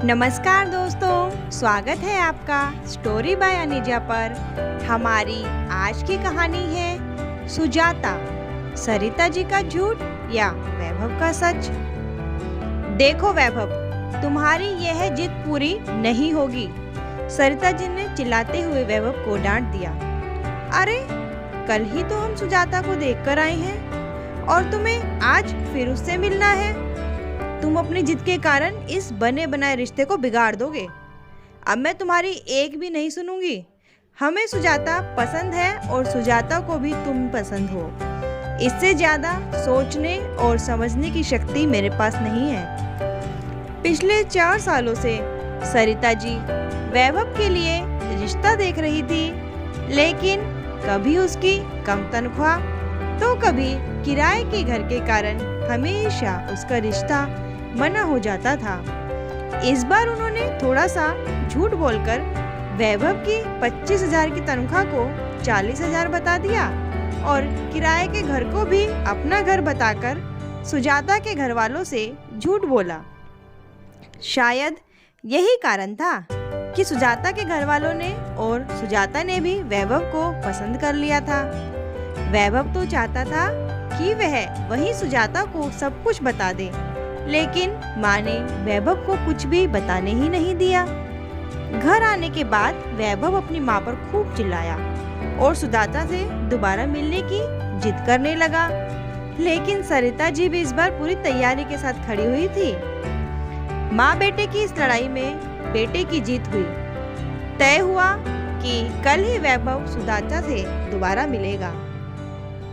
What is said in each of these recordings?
नमस्कार दोस्तों, स्वागत है आपका स्टोरी बाय अनीजा पर। हमारी आज की कहानी है सुजाता, सरिता जी का झूठ या वैभव का सच। देखो वैभव, तुम्हारी यह जिद पूरी नहीं होगी, सरिता जी ने चिल्लाते हुए वैभव को डांट दिया। अरे कल ही तो हम सुजाता को देखकर आए हैं और तुम्हें आज फिर उससे मिलना है। तुम अपनी जिद के कारण इस बने बनाए रिश्ते को बिगाड़ दोगे। अब मैं तुम्हारी एक भी नहीं सुनूंगी। हमें सुजाता पसंद है और सुजाता को भी तुम पसंद हो। इससे ज्यादा सोचने और समझने की शक्ति मेरे पास नहीं है। पिछले 4 सालों से सरिता जी वैभव के लिए रिश्ता देख रही थी, लेकिन कभी उसकी कम तनख्वाह तो कभी किराए के घर के कारण हमेशा उसका रिश्ता मना हो जाता था। इस बार उन्होंने थोड़ा सा झूठ बोलकर वैभव की 25,000 की तनख्वाह को 40,000 बता दिया और किराए के घर को भी अपना घर बताकर सुजाता के घर वालों से झूठ बोला। शायद यही कारण था कि सुजाता के घर वालों ने और सुजाता ने भी वैभव को पसंद कर लिया था। वैभव तो चाहता था कि वह वही सुजाता को सब कुछ बता दे, लेकिन माँ ने वैभव को कुछ भी बताने ही नहीं दिया। घर आने के बाद वैभव अपनी माँ पर खूब चिल्लाया और सुजाता से दोबारा मिलने की जिद करने लगा। लेकिन सरिता जी भी इस बार पूरी तैयारी के साथ खड़ी हुई थी। माँ बेटे की इस लड़ाई में बेटे की जीत हुई। तय हुआ कि कल ही वैभव सुजाता से दोबारा मिलेगा।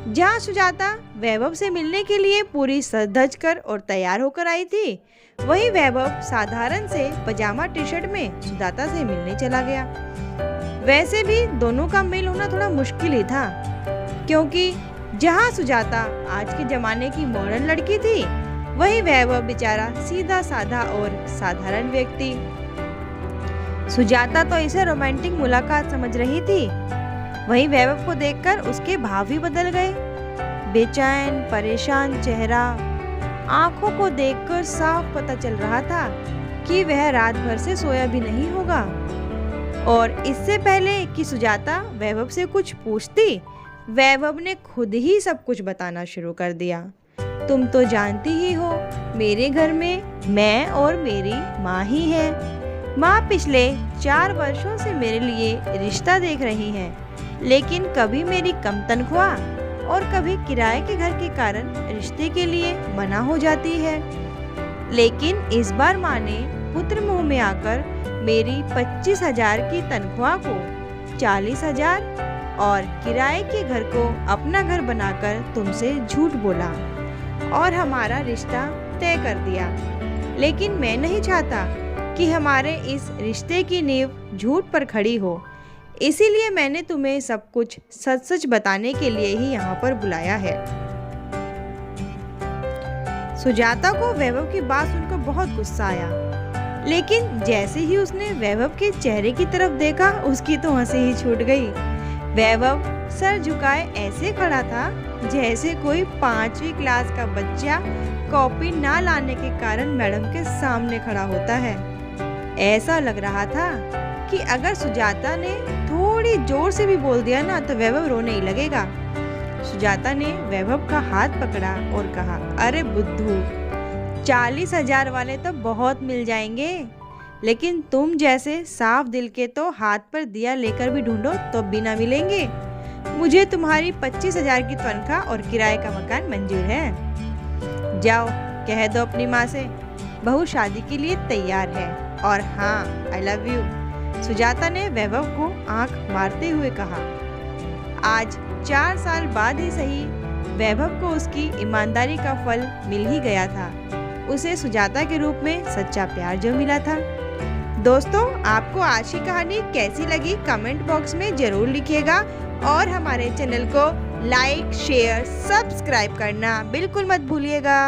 जहाँ सुजाता वैभव से मिलने के लिए पूरी सज धज कर और तैयार होकर आई थी, वहीं वैभव साधारण से पजामा टी शर्ट में सुजाता से मिलने चला गया। वैसे भी दोनों का मेल होना थोड़ा मुश्किल ही था, क्योंकि जहाँ सुजाता आज के जमाने की मॉडर्न लड़की थी, वहीं वैभव बेचारा सीधा साधा और साधारण व्यक्ति। सुजाता तो इसे रोमांटिक मुलाकात समझ रही थी, वहीं वैभव को देखकर उसके भाव भी बदल गए। बेचैन परेशान चेहरा, आंखों को देखकर साफ पता चल रहा था कि वह रात भर से सोया भी नहीं होगा। और इससे पहले कि सुजाता वैभव से कुछ पूछती, वैभव ने खुद ही सब कुछ बताना शुरू कर दिया। तुम तो जानती ही हो, मेरे घर में मैं और मेरी माँ ही है। माँ पिछले 4 वर्षों से मेरे लिए रिश्ता देख रही हैं, लेकिन कभी मेरी कम तनख्वाह और कभी किराए के घर के कारण रिश्ते के लिए मना हो जाती है। लेकिन इस बार माँ ने पुत्र मुंह में आकर मेरी 25,000 की तनख्वाह को 40,000 और किराए के घर को अपना घर बनाकर तुमसे झूठ बोला और हमारा रिश्ता तय कर दिया। लेकिन मैं नहीं चाहता कि हमारे इस रिश्ते की नींव झूठ पर खड़ी हो, इसीलिए मैंने तुम्हें सब कुछ सच सच बताने के लिए ही यहाँ पर बुलाया है। सुजाता को वैभव की बात सुनकर बहुत गुस्सा आया, लेकिन जैसे ही उसने वैभव के चेहरे की तरफ देखा, उसकी तो हंसी ही छूट गई। वैभव सर झुकाए ऐसे खड़ा था जैसे कोई 5वीं क्लास का बच्चा कॉपी ना लाने के कारण मैडम के सामने खड़ा होता है। ऐसा लग रहा था कि अगर सुजाता ने थोड़ी जोर से भी बोल दिया ना, तो वैभव रोने ही लगेगा। सुजाता ने वैभव का हाथ पकड़ा और कहा, अरे बुद्धू, 40,000 वाले तो बहुत मिल जाएंगे, लेकिन तुम जैसे साफ दिल के तो हाथ पर दिया लेकर भी ढूंढो तो भी ना मिलेंगे। मुझे तुम्हारी 25,000 की तनख्वाह और किराए का मकान मंजूर है। जाओ कह दो अपनी माँ से, बहू शादी के लिए तैयार है, और हाँ, आई लव यू। सुजाता ने वैभव को आंख मारते हुए कहा। आज 4 साल बाद ही सही, वैभव को उसकी ईमानदारी का फल मिल ही गया था। उसे सुजाता के रूप में सच्चा प्यार जो मिला था। दोस्तों, आपको आज की कहानी कैसी लगी कमेंट बॉक्स में जरूर लिखिएगा और हमारे चैनल को लाइक शेयर सब्सक्राइब करना बिल्कुल मत भूलिएगा।